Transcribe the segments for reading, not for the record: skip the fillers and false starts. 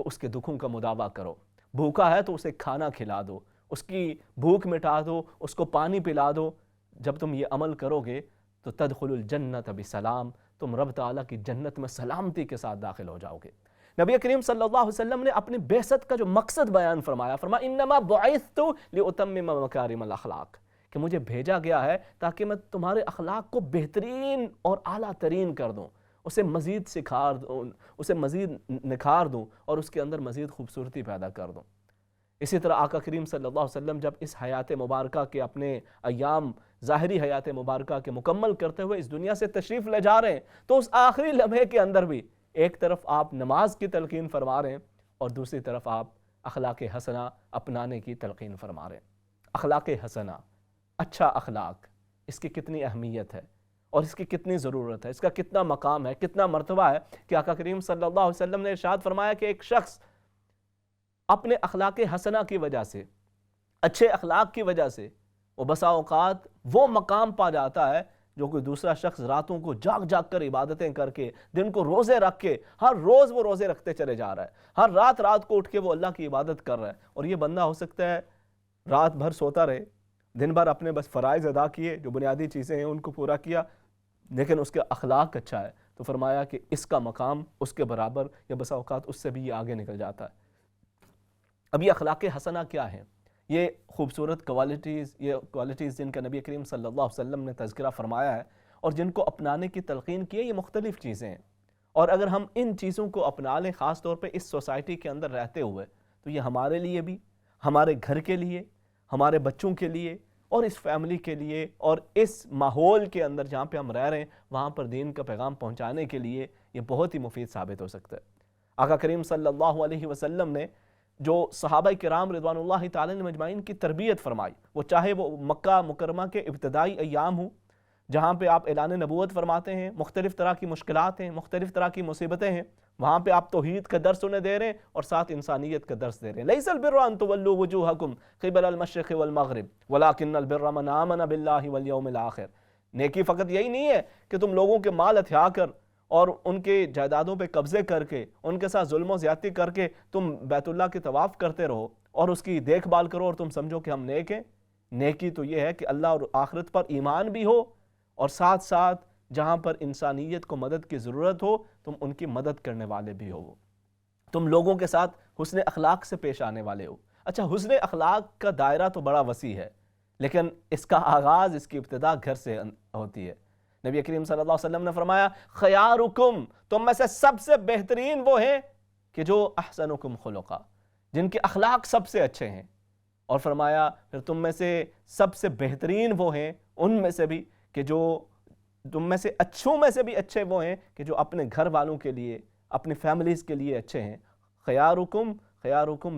تو اس کے دکھوں کا مداوع کرو، بھوکا ہے تو اسے کھانا کھلا دو، اس کی بھوک مٹا دو، اس کو پانی پلا دو۔ جب تم یہ عمل کرو گے تو تدخل الجنت بسلام، تم رب تعالیٰ کی جنت میں سلامتی کے ساتھ داخل ہو جاؤ گے۔ نبی کریم صلی اللہ علیہ وسلم نے اپنی بعثت کا جو مقصد بیان فرمایا، انما بعثت لاتمم مکارم الاخلاق، کہ مجھے بھیجا گیا ہے تاکہ میں تمہارے اخلاق کو بہترین اور اعلیٰ ترین کر دوں، اسے مزید سکھار دوں، اسے مزید نکھار دوں اور اس کے اندر مزید خوبصورتی پیدا کر دوں۔ اسی طرح آقا کریم صلی اللہ علیہ وسلم جب اس حیات مبارکہ کے اپنے ایام ظاہری حیات مبارکہ کے مکمل کرتے ہوئے اس دنیا سے تشریف لے جا رہے ہیں، تو اس آخری لمحے کے اندر بھی ایک طرف آپ نماز کی تلقین فرما رہے ہیں اور دوسری طرف آپ اخلاق حسنہ اپنانے کی تلقین فرما رہے ہیں۔ اخلاق حسنہ، اچھا اخلاق، اس کی کتنی اہمیت ہے اور اس کی کتنی ضرورت ہے، اس کا کتنا مقام ہے، کتنا مرتبہ ہے کہ آقا کریم صلی اللہ علیہ وسلم نے ارشاد فرمایا کہ ایک شخص اپنے اخلاق حسنہ کی وجہ سے، اچھے اخلاق کی وجہ سے، وہ بسا اوقات وہ مقام پا جاتا ہے جو کوئی دوسرا شخص راتوں کو جاگ جاگ کر عبادتیں کر کے، دن کو روزے رکھ کے، ہر روز وہ روزے رکھتے چلے جا رہا ہے، ہر رات کو اٹھ کے وہ اللہ کی عبادت کر رہا ہے، اور یہ بندہ ہو سکتا ہے رات بھر سوتا رہے، دن بھر اپنے بس فرائض ادا کیے، جو بنیادی چیزیں ہیں ان کو پورا کیا، لیکن اس کا اخلاق اچھا ہے، تو فرمایا کہ اس کا مقام اس کے برابر یا بسا اوقات اس سے بھی یہ آگے نکل جاتا ہے۔ اب یہ اخلاق حسنہ کیا ہے؟ یہ خوبصورت کوالٹیز جن کا نبی کریم صلی اللہ علیہ وسلم نے تذکرہ فرمایا ہے اور جن کو اپنانے کی تلقین کی ہے، یہ مختلف چیزیں ہیں، اور اگر ہم ان چیزوں کو اپنا لیں، خاص طور پہ اس سوسائٹی کے اندر رہتے ہوئے، تو یہ ہمارے لیے بھی، ہمارے گھر کے لیے، ہمارے بچوں کے لیے اور اس فیملی کے لیے اور اس ماحول کے اندر جہاں پہ ہم رہ رہے ہیں وہاں پر دین کا پیغام پہنچانے کے لیے یہ بہت ہی مفید ثابت ہو سکتا ہے۔ آقا کریم صلی اللہ علیہ وسلم نے جو صحابہ کرام رضوان اللہ تعالی علیہم اجمعین کی تربیت فرمائی، وہ چاہے وہ مکہ مکرمہ کے ابتدائی ایام ہوں جہاں پہ آپ اعلان نبوت فرماتے ہیں، مختلف طرح کی مشکلات ہیں، مختلف طرح کی مصیبتیں ہیں، وہاں پہ آپ توحید کا درس انہیں دے رہے ہیں اور ساتھ انسانیت کا درس دے رہے ہیں۔ لیس البر ان تولوا وجوہکم قبل المشرق والمغرب ولکن البر من آمن باللہ والیوم الآخر۔ نیکی فقط یہی نہیں ہے کہ تم لوگوں کے مال ہتھیا کر اور ان کے جائیدادوں پہ قبضے کر کے، ان کے ساتھ ظلم و زیادتی کر کے تم بیت اللہ کے طواف کرتے رہو اور اس کی دیکھ بھال کرو اور تم سمجھو کہ ہم نیک ہیں۔ نیکی تو یہ ہے کہ اللہ اور آخرت پر ایمان بھی ہو اور ساتھ ساتھ جہاں پر انسانیت کو مدد کی ضرورت ہو تم ان کی مدد کرنے والے بھی ہو، تم لوگوں کے ساتھ حسن اخلاق سے پیش آنے والے ہو۔ اچھا، حسن اخلاق کا دائرہ تو بڑا وسیع ہے، لیکن اس کا آغاز، اس کی ابتدا گھر سے ہوتی ہے۔ نبی کریم صلی اللہ علیہ وسلم نے فرمایا خیارکم، تم میں سے سب سے بہترین وہ ہیں کہ جو احسنکم خلقا، جن کے اخلاق سب سے اچھے ہیں، اور فرمایا پھر تم میں سے سب سے بہترین وہ ہیں ان میں سے بھی کہ جو تم میں سے اچھوں میں سے بھی اچھے وہ ہیں کہ جو اپنے گھر والوں کے لیے، اپنی فیملیز کے لیے اچھے ہیں۔ خیارکم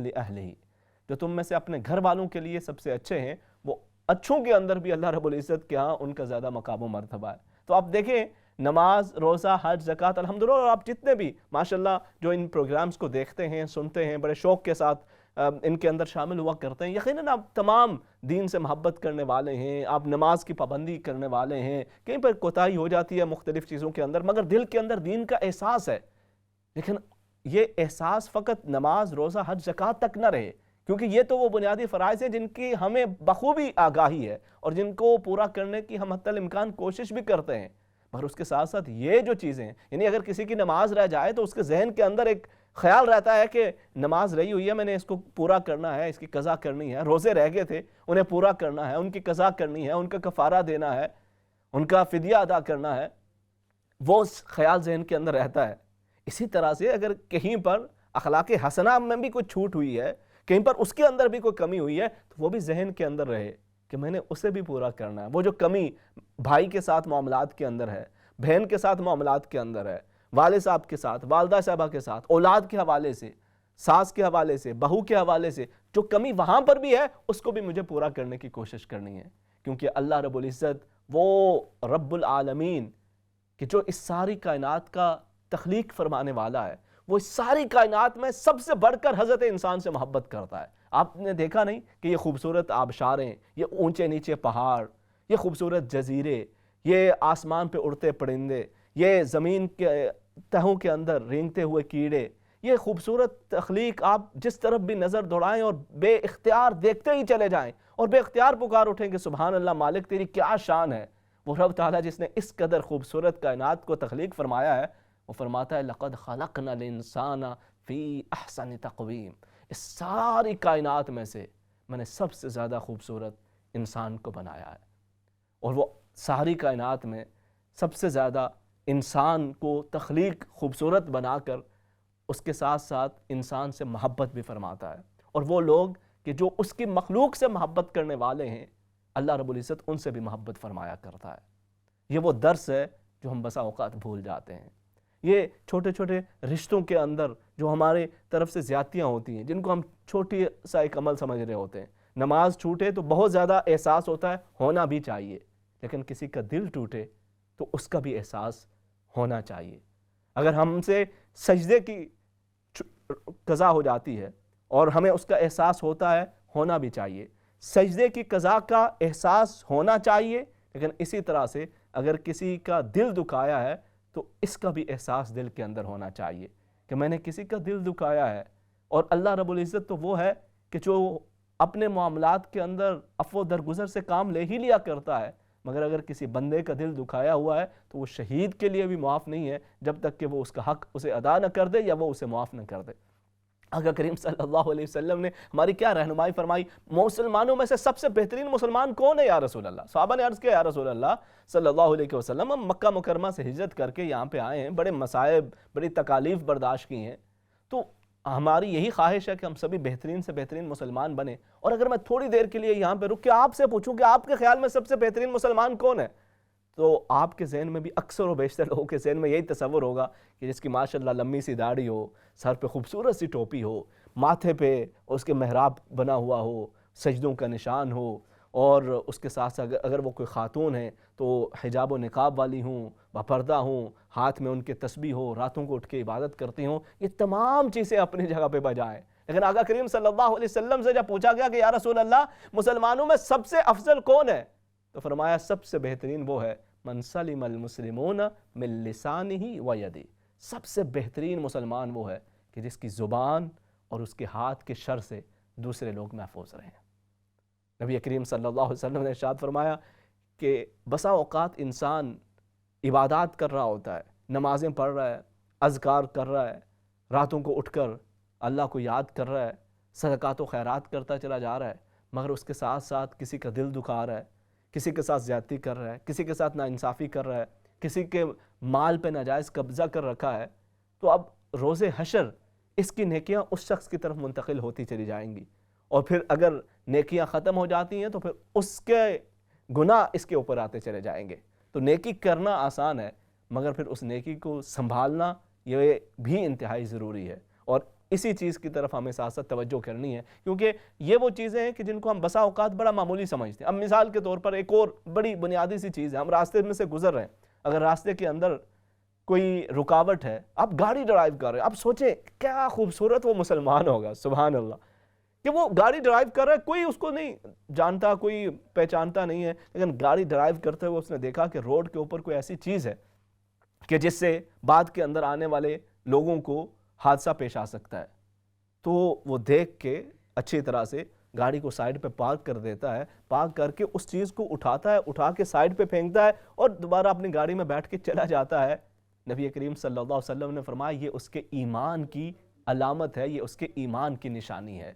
لأہلہ، جو تم میں سے اپنے گھر والوں کے لیے سب سے اچھے ہیں، وہ اچھوں کے اندر بھی اللہ رب العزت کے ہاں ان کا زیادہ مقام و مرتبہ ہے۔ تو آپ دیکھیں، نماز، روزہ، حج، زکوٰۃ، الحمدللہ، اور آپ جتنے بھی ماشاءاللہ جو ان پروگرامز کو دیکھتے ہیں، سنتے ہیں، بڑے شوق کے ساتھ ان کے اندر شامل ہوا کرتے ہیں، یقیناً آپ تمام دین سے محبت کرنے والے ہیں، آپ نماز کی پابندی کرنے والے ہیں، کہیں پر کوتاہی ہو جاتی ہے مختلف چیزوں کے اندر، مگر دل کے اندر دین کا احساس ہے۔ لیکن یہ احساس فقط نماز، روزہ، حج، زکوٰۃ تک نہ رہے، کیونکہ یہ تو وہ بنیادی فرائض ہیں جن کی ہمیں بخوبی آگاہی ہے اور جن کو پورا کرنے کی ہم حتی الامکان کوشش بھی کرتے ہیں، مگر اس کے ساتھ ساتھ یہ جو چیزیں ہیں، یعنی اگر کسی کی نماز رہ جائے تو اس کے ذہن کے اندر ایک خیال رہتا ہے کہ نماز رہی ہوئی ہے، میں نے اس کو پورا کرنا ہے، اس کی قضا کرنی ہے، روزے رہ گئے تھے انہیں پورا کرنا ہے، ان کی قضا کرنی ہے، ان کا کفارہ دینا ہے، ان کا فدیہ ادا کرنا ہے، وہ خیال ذہن کے اندر رہتا ہے۔ اسی طرح سے اگر کہیں پر اخلاق حسنہ میں بھی کوئی چھوٹ ہوئی ہے، کہیں پر اس کے اندر بھی کوئی کمی ہوئی ہے، تو وہ بھی ذہن کے اندر رہے کہ میں نے اسے بھی پورا کرنا ہے۔ وہ جو کمی بھائی کے ساتھ معاملات کے اندر ہے، بہن کے ساتھ معاملات کے اندر ہے، والد صاحب کے ساتھ، والدہ صاحبہ کے ساتھ، اولاد کے حوالے سے، ساس کے حوالے سے، بہو کے حوالے سے، جو کمی وہاں پر بھی ہے اس کو بھی مجھے پورا کرنے کی کوشش کرنی ہے، کیونکہ اللہ رب العزت وہ رب العالمین کہ جو اس ساری کائنات کا تخلیق فرمانے والا ہے، وہ اس ساری کائنات میں سب سے بڑھ کر حضرت انسان سے محبت کرتا ہے۔ آپ نے دیکھا نہیں کہ یہ خوبصورت آبشاریں، یہ اونچے نیچے پہاڑ، یہ خوبصورت جزیرے، یہ آسمان پہ اڑتے پرندے، یہ زمین کے تہوں کے اندر رینگتے ہوئے کیڑے، یہ خوبصورت تخلیق آپ جس طرف بھی نظر دوڑائیں اور بے اختیار دیکھتے ہی چلے جائیں اور بے اختیار پکار اٹھیں کہ سبحان اللہ مالک تیری کیا شان ہے۔ وہ رب تعالیٰ جس نے اس قدر خوبصورت کائنات کو تخلیق فرمایا ہے، وہ فرماتا ہے لَقَدْ خَلَقْنَا الْإِنسَانَ فِي أَحْسَنِ تَقْوِيمٍ، اس ساری کائنات میں سے میں نے سب سے زیادہ خوبصورت انسان کو بنایا ہے۔ اور وہ ساری کائنات میں سب سے زیادہ انسان کو تخلیق خوبصورت بنا کر اس کے ساتھ ساتھ انسان سے محبت بھی فرماتا ہے۔ اور وہ لوگ کہ جو اس کی مخلوق سے محبت کرنے والے ہیں، اللہ رب العزت ان سے بھی محبت فرمایا کرتا ہے۔ یہ وہ درس ہے جو ہم بسا اوقات بھول جاتے ہیں۔ یہ چھوٹے چھوٹے رشتوں کے اندر جو ہمارے طرف سے زیادتیاں ہوتی ہیں، جن کو ہم چھوٹی سا ایک عمل سمجھ رہے ہوتے ہیں، نماز چھوٹے تو بہت زیادہ احساس ہوتا ہے، ہونا بھی چاہیے، لیکن کسی کا دل ٹوٹے تو اس کا بھی احساس ہونا چاہیے۔ اگر ہم سے سجدے کی قضا ہو جاتی ہے اور ہمیں اس کا احساس ہوتا ہے، ہونا بھی چاہیے۔ سجدے کی قضا کا احساس ہونا چاہیے، لیکن اسی طرح سے اگر کسی کا دل دکھایا ہے تو اس کا بھی احساس دل کے اندر ہونا چاہیے کہ میں نے کسی کا دل دکھایا ہے۔ اور اللہ رب العزت تو وہ ہے کہ جو اپنے معاملات کے اندر عفو درگزر سے کام لے ہی لیا کرتا ہے، مگر اگر کسی بندے کا دل دکھایا ہوا ہے تو وہ شہید کے لیے بھی معاف نہیں ہے جب تک کہ وہ اس کا حق اسے ادا نہ کر دے یا وہ اسے معاف نہ کر دے۔ آقا کریم صلی اللہ علیہ وسلم نے ہماری کیا رہنمائی فرمائی؟ مسلمانوں میں سے سب سے بہترین مسلمان کون ہے یا رسول اللہ؟ صحابہ نے عرض کیا یا رسول اللہ صلی اللہ علیہ وسلم، ہم مکہ مکرمہ سے ہجرت کر کے یہاں پہ آئے ہیں، بڑے مصائب بڑی تکالیف برداشت کی ہیں، تو ہماری یہی خواہش ہے کہ ہم سبھی بہترین سے بہترین مسلمان بنیں۔ اور اگر میں تھوڑی دیر کے لیے یہاں پہ رک کے آپ سے پوچھوں کہ آپ کے خیال میں سب سے بہترین مسلمان کون ہے، تو آپ کے ذہن میں بھی اکثر و بیشتر لوگوں کے ذہن میں یہی تصور ہوگا کہ جس کی ماشاءاللہ لمبی سی داڑھی ہو، سر پہ خوبصورت سی ٹوپی ہو، ماتھے پہ اس کے محراب بنا ہوا ہو، سجدوں کا نشان ہو، اور اس کے ساتھ ساتھ اگر وہ کوئی خاتون ہے تو حجاب و نقاب والی ہوں، باپردہ ہوں، ہاتھ میں ان کے تسبیح ہو، راتوں کو اٹھ کے عبادت کرتی ہوں، یہ تمام چیزیں اپنی جگہ پہ بجائیں۔ لیکن آقا کریم صلی اللہ علیہ وسلم سے جب پوچھا گیا کہ یا رسول اللہ مسلمانوں میں سب سے افضل کون ہے، تو فرمایا سب سے بہترین وہ ہے من سلم المسلمون من لسانہ و یدہ، سب سے بہترین مسلمان وہ ہے کہ جس کی زبان اور اس کے ہاتھ کے شر سے دوسرے لوگ محفوظ رہیں۔ نبی کریم صلی اللہ علیہ وسلم نے ارشاد فرمایا کہ بسا اوقات انسان عبادات کر رہا ہوتا ہے، نمازیں پڑھ رہا ہے، اذکار کر رہا ہے، راتوں کو اٹھ کر اللہ کو یاد کر رہا ہے، صدقات و خیرات کرتا چلا جا رہا ہے، مگر اس کے ساتھ ساتھ کسی کا دل دکھا رہا ہے، کسی کے ساتھ زیادتی کر رہا ہے، کسی کے ساتھ ناانصافی کر رہا ہے، کسی کے مال پہ ناجائز قبضہ کر رکھا ہے، تو اب روز حشر اس کی نیکیاں اس شخص کی طرف منتقل ہوتی چلی جائیں گی، اور پھر اگر نیکیاں ختم ہو جاتی ہیں تو پھر اس کے گناہ اس کے اوپر آتے چلے جائیں گے۔ تو نیکی کرنا آسان ہے، مگر پھر اس نیکی کو سنبھالنا یہ بھی انتہائی ضروری ہے، اور اسی چیز کی طرف ہمیں ساتھ ساتھ توجہ کرنی ہے، کیونکہ یہ وہ چیزیں ہیں کہ جن کو ہم بسا اوقات بڑا معمولی سمجھتے ہیں۔ اب مثال کے طور پر ایک اور بڑی بنیادی سی چیز ہے، ہم راستے میں سے گزر رہے ہیں، اگر راستے کے اندر کوئی رکاوٹ ہے، آپ گاڑی ڈرائیو کر رہے ہیں، آپ سوچیں کیا خوبصورت وہ مسلمان ہوگا، سبحان اللہ، کہ وہ گاڑی ڈرائیو کر رہا ہے، کوئی اس کو نہیں جانتا، کوئی پہچانتا نہیں ہے، لیکن گاڑی ڈرائیو کرتے ہوئے اس نے دیکھا کہ روڈ کے اوپر کوئی ایسی چیز ہے کہ جس سے بعد کے اندر آنے والے لوگوں کو حادثہ پیش آ سکتا ہے، تو وہ دیکھ کے اچھی طرح سے گاڑی کو سائیڈ پہ پارک کر دیتا ہے، پارک کر کے اس چیز کو اٹھاتا ہے، اٹھا کے سائیڈ پہ پھینکتا ہے اور دوبارہ اپنی گاڑی میں بیٹھ کے چلا جاتا ہے۔ نبی کریم صلی اللہ علیہ وسلم نے فرمایا یہ اس کے ایمان کی علامت ہے، یہ اس کے ایمان کی نشانی ہے،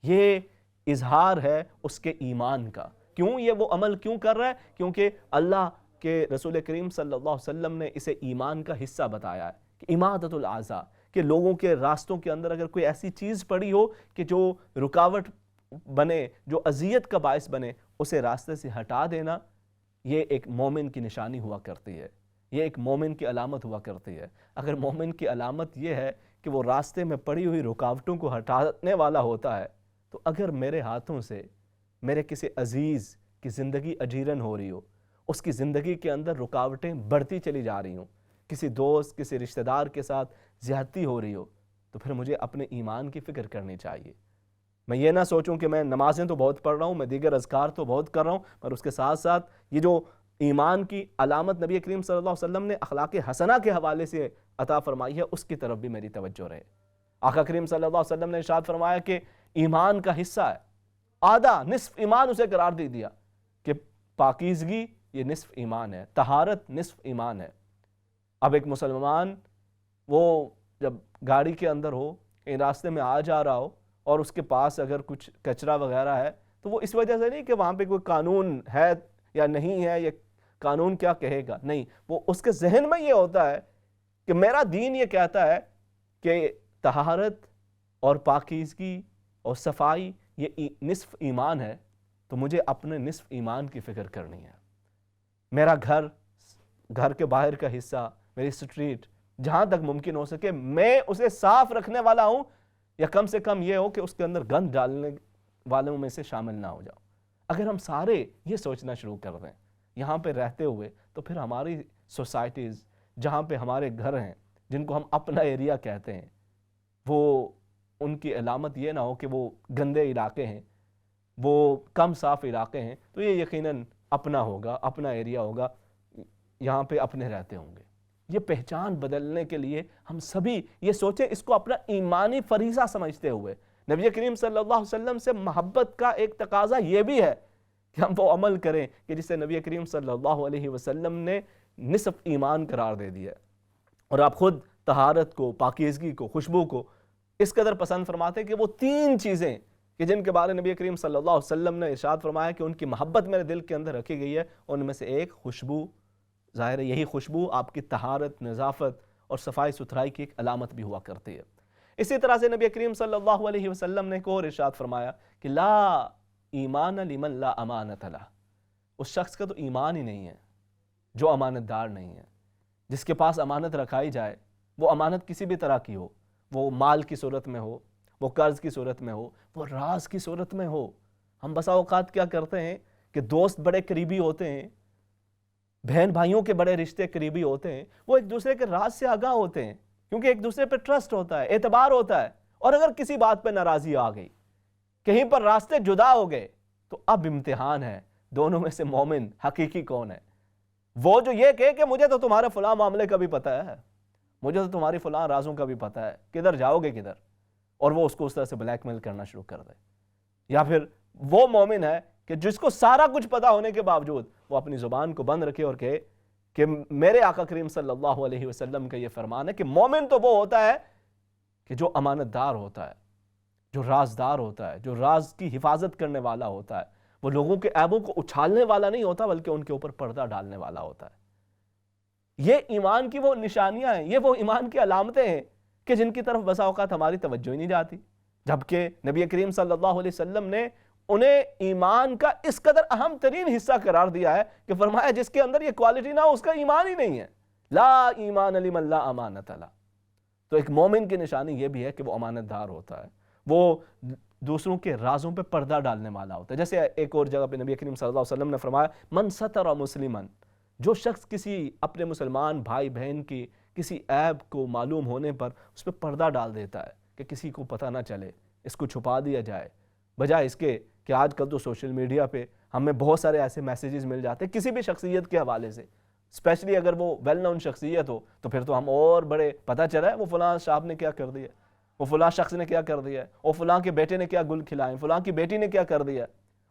یہ اظہار ہے اس کے ایمان کا۔ کیوں یہ وہ عمل کیوں کر رہا ہے؟ کیونکہ اللہ کے رسول کریم صلی اللہ علیہ وسلم نے اسے ایمان کا حصہ بتایا ہے کہ امادۃ الاعضاء، کہ لوگوں کے راستوں کے اندر اگر کوئی ایسی چیز پڑی ہو کہ جو رکاوٹ بنے، جو اذیت کا باعث بنے، اسے راستے سے ہٹا دینا، یہ ایک مومن کی نشانی ہوا کرتی ہے، یہ ایک مومن کی علامت ہوا کرتی ہے۔ اگر مومن کی علامت یہ ہے کہ وہ راستے میں پڑی ہوئی رکاوٹوں کو ہٹانے والا ہوتا ہے، تو اگر میرے ہاتھوں سے میرے کسی عزیز کی زندگی اجیرن ہو رہی ہو، اس کی زندگی کے اندر رکاوٹیں بڑھتی چلی جا رہی ہوں، کسی دوست کسی رشتہ دار کے ساتھ زیادتی ہو رہی ہو، تو پھر مجھے اپنے ایمان کی فکر کرنی چاہیے۔ میں یہ نہ سوچوں کہ میں نمازیں تو بہت پڑھ رہا ہوں، میں دیگر اذکار تو بہت کر رہا ہوں، پر اس کے ساتھ ساتھ یہ جو ایمان کی علامت نبی کریم صلی اللہ علیہ وسلم نے اخلاق حسنہ کے حوالے سے عطا فرمائی ہے، اس کی طرف بھی میری توجہ رہے۔ آقا کریم صلی اللہ علیہ وسلم نے ارشاد فرمایا کہ ایمان کا حصہ ہے، آدھا نصف ایمان اسے قرار دے دیا کہ پاکیزگی یہ نصف ایمان ہے، طہارت نصف ایمان ہے۔ اب ایک مسلمان وہ جب گاڑی کے اندر ہو، کہیں راستے میں آ جا رہا ہو اور اس کے پاس اگر کچھ کچرا وغیرہ ہے تو وہ اس وجہ سے نہیں کہ وہاں پہ کوئی قانون ہے یا نہیں ہے، یہ قانون کیا کہے گا، نہیں، وہ اس کے ذہن میں یہ ہوتا ہے کہ میرا دین یہ کہتا ہے کہ طہارت اور پاکیزگی اور صفائی یہ نصف ایمان ہے، تو مجھے اپنے نصف ایمان کی فکر کرنی ہے۔ میرا گھر کے باہر کا حصہ، میری سٹریٹ، جہاں تک ممکن ہو سکے میں اسے صاف رکھنے والا ہوں، یا کم سے کم یہ ہو کہ اس کے اندر گند ڈالنے والوں میں سے شامل نہ ہو جاؤ۔ اگر ہم سارے یہ سوچنا شروع کر دیں یہاں پہ رہتے ہوئے، تو پھر ہماری سوسائٹیز جہاں پہ ہمارے گھر ہیں، جن کو ہم اپنا ایریا کہتے ہیں، وہ ان کی علامت یہ نہ ہو کہ وہ گندے علاقے ہیں، وہ کم صاف علاقے ہیں، تو یہ یقیناً اپنا ہوگا، اپنا ایریا ہوگا، یہاں پہ اپنے رہتے ہوں گے۔ یہ پہچان بدلنے کے لیے ہم سبھی یہ سوچیں، اس کو اپنا ایمانی فریضہ سمجھتے ہوئے نبی کریم صلی اللہ علیہ وسلم سے محبت کا ایک تقاضا یہ بھی ہے کہ ہم وہ عمل کریں کہ جسے نبی کریم صلی اللہ علیہ وسلم نے نصف ایمان قرار دے دیا ہے۔ اور آپ خود طہارت کو، پاکیزگی کو، خوشبو کو اس قدر پسند فرماتے ہیں کہ وہ 3 چیزیں کہ جن کے بارے نبی کریم صلی اللہ علیہ وسلم نے ارشاد فرمایا کہ ان کی محبت میرے دل کے اندر رکھی گئی ہے، ان میں سے ایک خوشبو، ظاہر ہے یہی خوشبو آپ کی طہارت، نظافت اور صفائی ستھرائی کی ایک علامت بھی ہوا کرتی ہے۔ اسی طرح سے نبی کریم صلی اللہ علیہ وسلم نے ایک اور ارشاد فرمایا کہ لا ایمان لمن لا امانت لہ، اس شخص کا تو ایمان ہی نہیں ہے جو امانت دار نہیں ہے۔ جس کے پاس امانت رکھائی جائے، وہ امانت کسی بھی طرح کی ہو، وہ مال کی صورت میں ہو، وہ قرض کی صورت میں ہو، وہ راز کی صورت میں ہو۔ ہم بسا اوقات کیا کرتے ہیں کہ دوست بڑے قریبی ہوتے ہیں، بہن بھائیوں کے بڑے رشتے قریبی ہوتے ہیں، وہ ایک دوسرے کے راز سے آگاہ ہوتے ہیں کیونکہ ایک دوسرے پہ ٹرسٹ ہوتا ہے، اعتبار ہوتا ہے، اور اگر کسی بات پہ ناراضی آ گئی، کہیں پر راستے جدا ہو گئے، تو اب امتحان ہے دونوں میں سے مومن حقیقی کون ہے۔ وہ جو یہ کہے کہ مجھے تو تمہارے فلاں معاملے کا بھی پتہ ہے، مجھے تو تمہاری فلاں رازوں کا بھی پتہ ہے، کدھر جاؤ گے کدھر، اور وہ اس کو اس طرح سے بلیک میل کرنا شروع کر دے۔ یا پھر وہ مومن ہے کہ جس کو سارا کچھ پتہ ہونے کے باوجود وہ اپنی زبان کو بند رکھے اور کہے کہ میرے آقا کریم صلی اللہ علیہ وسلم کا یہ فرمان ہے کہ مومن تو وہ ہوتا ہے کہ جو امانت دار ہوتا ہے، جو رازدار ہوتا ہے، جو راز کی حفاظت کرنے والا ہوتا ہے، وہ لوگوں کے عیبوں کو اچھالنے والا نہیں ہوتا بلکہ ان کے اوپر پردہ ڈالنے والا ہوتا ہے۔ یہ ایمان کی وہ نشانیاں ہیں، یہ وہ ایمان کی علامتیں ہیں کہ جن کی طرف بسا اوقات ہماری توجہ ہی نہیں جاتی، جبکہ نبی کریم صلی اللہ علیہ وسلم نے انہیں ایمان کا اس قدر اہم ترین حصہ قرار دیا ہے کہ فرمایا جس کے اندر یہ کوالٹی نہ ہو اس کا ایمان ہی نہیں ہے۔ لا ایمان لمن لا امانت لہ۔ تو ایک مومن کی نشانی یہ بھی ہے کہ وہ امانت دار ہوتا ہے، وہ دوسروں کے رازوں پہ پردہ ڈالنے والا ہوتا ہے۔ جیسے ایک اور جگہ پہ نبی کریم صلی اللہ علیہ وسلم نے فرمایا من ستر مسلمن، جو شخص کسی اپنے مسلمان بھائی بہن کی کسی عیب کو معلوم ہونے پر اس پہ پردہ ڈال دیتا ہے کہ کسی کو پتہ نہ چلے، اس کو چھپا دیا جائے، بجائے اس کے کہ آج کل تو سوشل میڈیا پہ ہمیں بہت سارے ایسے میسیجز مل جاتے ہیں کسی بھی شخصیت کے حوالے سے، اسپیشلی اگر وہ ویل نون شخصیت ہو، تو پھر تو ہم اور بڑے پتہ چلا ہے وہ فلاں صاحب نے کیا کر دیا، وہ فلاں شخص نے کیا کر دیا، وہ فلاں کے بیٹے نے کیا گل کھلائے، فلاں کی بیٹی نے کیا کر دیا،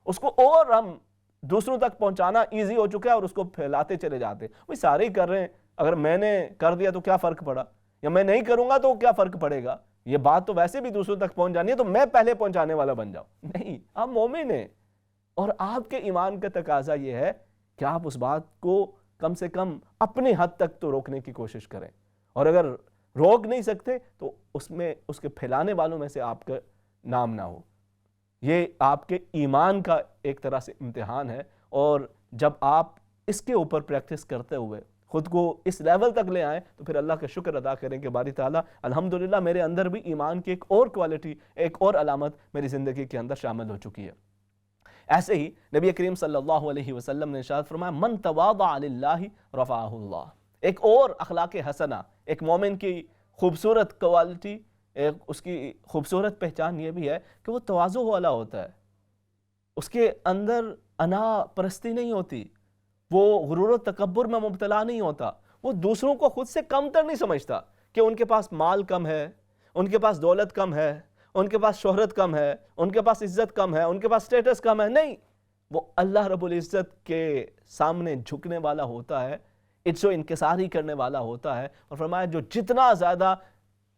اس کو اور ہم دوسروں تک پہنچانا ایزی ہو چکا ہے اور اس کو پھیلاتے چلے جاتے ہیں۔ وہ سارے ہی کر رہے ہیں، اگر میں نے کر دیا تو کیا فرق پڑا، یا میں نہیں کروں گا تو کیا فرق پڑے گا، یہ بات تو ویسے بھی دوسروں تک پہنچ جانی ہے تو میں پہلے پہنچانے والا بن جاؤں۔ نہیں، آپ مومن ہیں، اور آپ کے ایمان کا تقاضا یہ ہے کہ آپ اس بات کو کم سے کم اپنی حد تک تو روکنے کی کوشش کریں، اور اگر روک نہیں سکتے تو اس میں اس کے پھیلانے والوں میں سے آپ کا نام نہ ہو۔ یہ آپ کے ایمان کا ایک طرح سے امتحان ہے، اور جب آپ اس کے اوپر پریکٹس کرتے ہوئے خود کو اس لیول تک لے آئیں تو پھر اللہ کا شکر ادا کریں کہ باری تعالیٰ الحمدللہ میرے اندر بھی ایمان کی ایک اور کوالٹی، ایک اور علامت میری زندگی کے اندر شامل ہو چکی ہے۔ ایسے ہی نبی کریم صلی اللہ علیہ وسلم نے ارشاد فرمایا من تواضع للہ رفعہ اللہ۔ ایک اور اخلاق حسنہ، ایک مومن کی خوبصورت کوالٹی، اس کی خوبصورت پہچان یہ بھی ہے کہ وہ تواضع والا ہوتا ہے، اس کے اندر انا پرستی نہیں ہوتی، وہ غرور و تکبر میں مبتلا نہیں ہوتا، وہ دوسروں کو خود سے کم تر نہیں سمجھتا کہ ان کے پاس مال کم ہے، ان کے پاس دولت کم ہے، ان کے پاس شہرت کم ہے، ان کے پاس عزت کم ہے، ان کے پاس سٹیٹس کم ہے، نہیں، وہ اللہ رب العزت کے سامنے جھکنے والا ہوتا ہے، عجز و انکساری کرنے والا ہوتا ہے، اور فرمایا جو جتنا زیادہ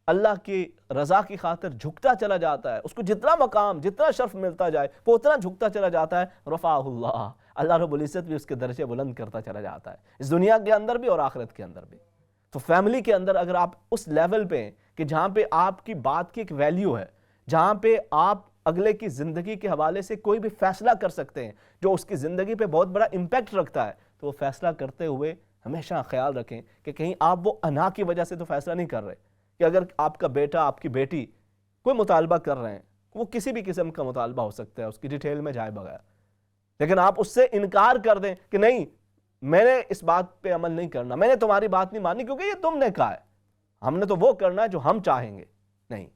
اللہ کی رضا کی خاطر جھکتا چلا جاتا ہے، اس کو جتنا مقام، جتنا شرف ملتا جائے، وہ اتنا جھکتا چلا جاتا ہے، رفعہ اللہ، اللہ رب العزت بھی اس کے درجے بلند کرتا چلا جاتا ہے، اس دنیا کے اندر بھی اور آخرت کے اندر بھی۔ تو فیملی کے اندر اگر آپ اس لیول پہ ہیں کہ جہاں پہ آپ کی بات کی ایک ویلیو ہے، جہاں پہ آپ اگلے کی زندگی کے حوالے سے کوئی بھی فیصلہ کر سکتے ہیں جو اس کی زندگی پہ بہت بڑا امپیکٹ رکھتا ہے، تو وہ فیصلہ کرتے ہوئے ہمیشہ خیال رکھیں کہ کہیں آپ وہ انا کی وجہ سے تو فیصلہ نہیں کر رہے، کہ اگر آپ کا بیٹا، آپ کی بیٹی کوئی مطالبہ کر رہے ہیں، وہ کسی بھی قسم کا مطالبہ ہو سکتا ہے، اس کی ڈیٹیل میں جائے بغیر، لیکن آپ اس سے انکار کر دیں کہ نہیں، میں نے اس بات پہ عمل نہیں کرنا، میں نے تمہاری بات نہیں ماننی کیونکہ یہ تم نے کہا ہے، ہم نے تو وہ کرنا ہے جو ہم چاہیں گے۔ نہیں،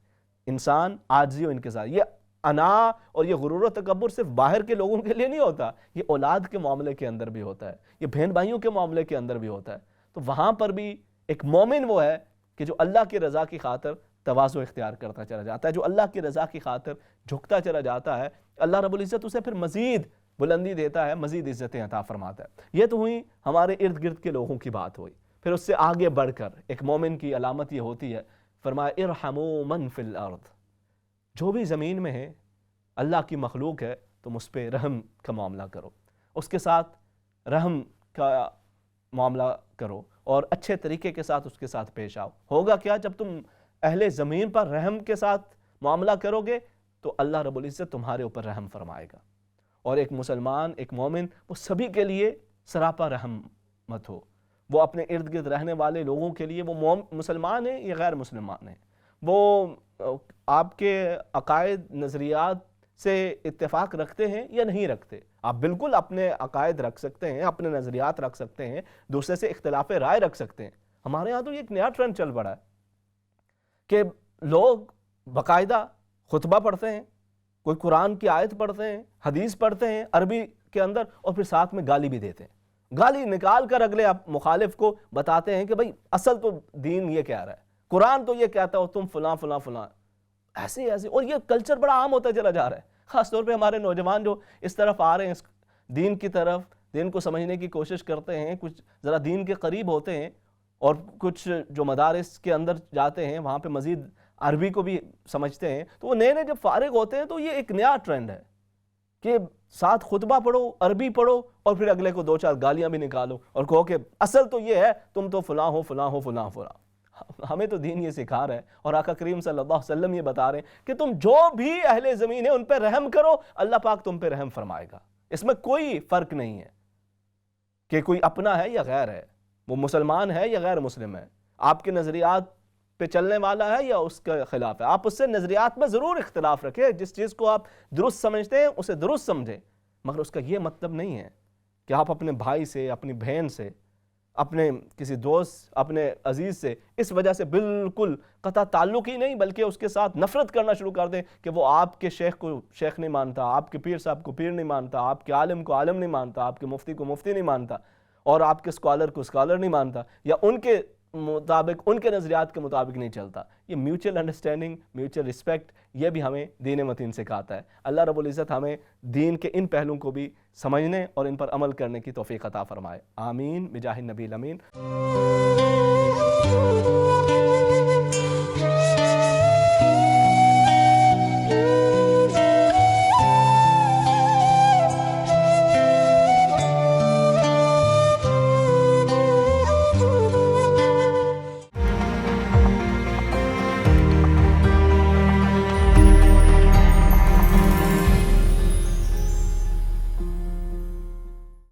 انسان عاجزی و انکسار، یہ انا اور یہ غرور و تکبر صرف باہر کے لوگوں کے لیے نہیں ہوتا، یہ اولاد کے معاملے کے اندر بھی ہوتا ہے، یہ بہن بھائیوں کے معاملے کے اندر بھی ہوتا ہے۔ تو وہاں پر بھی ایک مومن وہ ہے کہ جو اللہ کی رضا کی خاطر تواضع اختیار کرتا چلا جاتا ہے، جو اللہ کی رضا کی خاطر جھکتا چلا جاتا ہے، اللہ رب العزت اسے پھر مزید بلندی دیتا ہے، مزید عزتیں عطا فرماتا ہے۔ یہ تو ہوئی ہمارے ارد گرد کے لوگوں کی بات ہوئی۔ پھر اس سے آگے بڑھ کر ایک مومن کی علامت یہ ہوتی ہے، فرمایا ارحموا من فی الارض، جو بھی زمین میں ہے، اللہ کی مخلوق ہے، تم اس پہ رحم کا معاملہ کرو، اس کے ساتھ رحم کا معاملہ کرو اور اچھے طریقے کے ساتھ اس کے ساتھ پیش آؤ۔ ہوگا کیا؟ جب تم اہل زمین پر رحم کے ساتھ معاملہ کرو گے تو اللہ رب العزت تمہارے اوپر رحم فرمائے گا، اور ایک مسلمان، ایک مومن، وہ سبھی کے لیے سراپا رحمت ہو، وہ اپنے ارد گرد رہنے والے لوگوں کے لیے، وہ مسلمان ہیں یا غیر مسلمان ہیں، وہ آپ کے عقائد، نظریات سے اتفاق رکھتے ہیں یا نہیں رکھتے، آپ بالکل اپنے عقائد رکھ سکتے ہیں، اپنے نظریات رکھ سکتے ہیں، دوسرے سے اختلاف رائے رکھ سکتے ہیں۔ ہمارے ہاں تو یہ ایک نیا ٹرینڈ چل پڑا ہے کہ لوگ باقاعدہ خطبہ پڑھتے ہیں، کوئی قرآن کی آیت پڑھتے ہیں، حدیث پڑھتے ہیں عربی کے اندر، اور پھر ساتھ میں گالی بھی دیتے ہیں، گالی نکال کر اگلے مخالف کو بتاتے ہیں کہ بھئی اصل تو دین یہ کہہ رہا ہے، قرآن تو یہ کہتا ہو، تم فلاں فلاں فلاں، ایسے ایسے، اور یہ کلچر بڑا عام ہوتا چلا جا رہا ہے۔ خاص طور پہ ہمارے نوجوان جو اس طرف آ رہے ہیں، اس دین کی طرف، دین کو سمجھنے کی کوشش کرتے ہیں، کچھ ذرا دین کے قریب ہوتے ہیں، اور کچھ جو مدارس کے اندر جاتے ہیں وہاں پہ مزید عربی کو بھی سمجھتے ہیں، تو وہ نئے نئے جب فارغ ہوتے ہیں تو یہ ایک نیا ٹرینڈ ہے کہ ساتھ خطبہ پڑھو، عربی پڑھو، اور پھر اگلے کو دو چار گالیاں بھی نکالو اور کہو کہ اصل تو یہ ہے، تم تو فلاں ہو فلاں ہو فلاں فلاں۔ ہمیں تو دین یہ سکھا رہا ہے، اور آقا کریم صلی اللہ علیہ وسلم یہ بتا رہے ہیں کہ تم جو بھی اہل زمین ہے ان پہ رحم کرو، اللہ پاک تم پہ رحم فرمائے گا۔ اس میں کوئی فرق نہیں ہے کہ کوئی اپنا ہے یا غیر ہے، وہ مسلمان ہے یا غیر مسلم ہے، آپ کے نظریات پہ چلنے والا ہے یا اس کے خلاف ہے، آپ اس سے نظریات میں ضرور اختلاف رکھیں، جس چیز کو آپ درست سمجھتے ہیں اسے درست سمجھیں، مگر اس کا یہ مطلب نہیں ہے کہ آپ اپنے بھائی سے، اپنی بہن سے، اپنے کسی دوست، اپنے عزیز سے اس وجہ سے بالکل قطع تعلق ہی نہیں، بلکہ اس کے ساتھ نفرت کرنا شروع کر دیں کہ وہ آپ کے شیخ کو شیخ نہیں مانتا، آپ کے پیر صاحب کو پیر نہیں مانتا، آپ کے عالم کو عالم نہیں مانتا، آپ کے مفتی کو مفتی نہیں مانتا، اور آپ کے اسکالر کو اسکالر نہیں مانتا، یا ان کے مطابق، ان کے نظریات کے مطابق نہیں چلتا۔ یہ میوچل انڈرسٹینڈنگ، میوچل رسپیکٹ، یہ بھی ہمیں دین متین سکھاتا ہے۔ اللہ رب العزت ہمیں دین کے ان پہلوؤں کو بھی سمجھنے اور ان پر عمل کرنے کی توفیق عطا فرمائے، آمین بجاہ النبی الامین۔